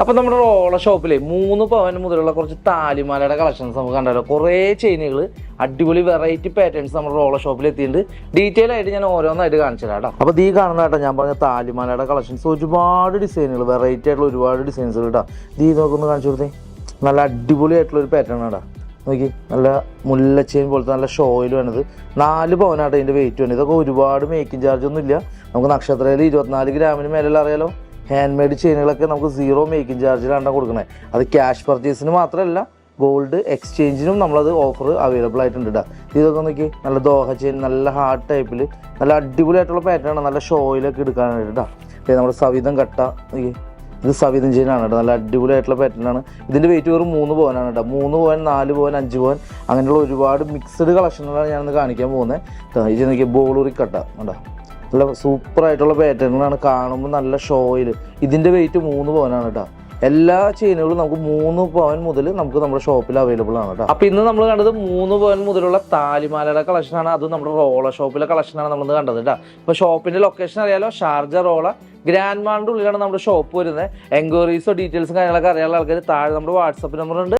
അപ്പോൾ നമ്മുടെ റോള ഷോപ്പിൽ 3 പവൻ മുതലുള്ള കുറച്ച് താലിമാലയുടെ കളക്ഷൻസ് നമുക്ക് കണ്ടല്ലോ. കുറേ ചെയിനുകൾ, അടിപൊളി വെറൈറ്റി പാറ്റേൺസ് നമ്മുടെ റോള ഷോപ്പിൽ എത്തിയിട്ടുണ്ട്. ഡീറ്റെയിൽ ആയിട്ട് ഞാൻ ഓരോന്നായിട്ട് കാണിച്ചു തരാം കേട്ടോ. അപ്പോൾ ഈ കാണുന്ന കേട്ടോ ഞാൻ പറഞ്ഞ താലിമാലയുടെ കളക്ഷൻസ്, ഒരുപാട് ഡിസൈനുകൾ, വെറൈറ്റി ആയിട്ടുള്ള ഒരുപാട് ഡിസൈൻസുകൾ കേട്ടോ. നോക്കൊന്ന് കാണിച്ചു കൊടുത്തേ. നല്ല അടിപൊളിയായിട്ടുള്ളൊരു പാറ്റേൺ കേട്ടോ. നോക്കി, നല്ല മുല്ല ചെയിൻ പോലത്തെ നല്ല ഷോയിൽ വേണത്. 4 പവനായിട്ട് ഇതിൻ്റെ വെയിറ്റ് വേണം. ഇതൊക്കെ ഒരുപാട് മേക്കിംഗ് ചാർജ് ഒന്നും ഇല്ല. നമുക്ക് നക്ഷത്രയിൽ 24 ഗ്രാമിന് മേലെ അറിയാലോ. ഹാൻഡ് മെയ്ഡ് ചെയിനുകളൊക്കെ നമുക്ക് 0 മേക്കിംഗ് ചാർജിലാണ് കൊടുക്കണേ. അത് ക്യാഷ് പർച്ചേസിന് മാത്രമല്ല, ഗോൾഡ് എക്സ്ചേഞ്ചിനും നമ്മളത് ഓഫർ അവൈലബിൾ ആയിട്ടുണ്ട് കേട്ടോ. ഇതൊക്കെ നോക്കി, നല്ല ദോഹ ചെയിൻ, നല്ല ഹാർഡ് ടൈപ്പിൽ നല്ല അടിപൊളിയായിട്ടുള്ള പാറ്റേൺ, നല്ല ഷോയിലൊക്കെ എടുക്കാനായിട്ട് കേട്ടോ. നമ്മുടെ സവിധം കട്ട, ഇത് സവിധം ചെയിനാണ് കേട്ടോ. നല്ല അടിപൊളിയായിട്ടുള്ള പാറ്റേണാണ്. ഇതിൻ്റെ വെയിറ്റ് വെറും 3 പവനാണ് കേട്ടോ. 3 പവൻ, 4 പവൻ, 5 പവൻ അങ്ങനെയുള്ള ഒരുപാട് മിക്സഡ് കളക്ഷനുകളാണ് ഞാനിന്ന് കാണിക്കാൻ പോകുന്നത്. ഇത് നോക്കിയാൽ ബോളൂറി കട്ട കേട്ടോ. നല്ല സൂപ്പറായിട്ടുള്ള പാറ്റേണുകളാണ്, കാണുമ്പോൾ നല്ല ഷോയിൽ. ഇതിൻ്റെ വെയിറ്റ് 3 പവനാണ് കേട്ടോ. എല്ലാ ചെയിനുകളും നമുക്ക് 3 പവൻ മുതൽ നമുക്ക് നമ്മുടെ ഷോപ്പിൽ അവൈലബിൾ ആണ് കേട്ടോ. അപ്പോൾ ഇന്ന് നമ്മൾ കണ്ടത് 3 പവൻ മുതലുള്ള താലിമാലയുടെ കളക്ഷനാണ്. അത് നമ്മുടെ റോള ഷോപ്പിലെ കളക്ഷനാണ് നമ്മൾ കണ്ടത് കേട്ടോ. അപ്പോൾ ഷോപ്പിൻ്റെ ലൊക്കേഷൻ അറിയാലോ, ഷാർജ റോള ഗ്രാൻഡ് മാളിൻ്റെ ഉള്ളിലാണ് നമ്മുടെ ഷോപ്പ് വരുന്നത്. എൻക്വയറീസോ ഡീറ്റെയിൽസും കാര്യങ്ങളൊക്കെ അറിയാനുള്ള ആൾക്കാർ താഴെ നമ്മുടെ വാട്സപ്പ് നമ്പറുണ്ട്.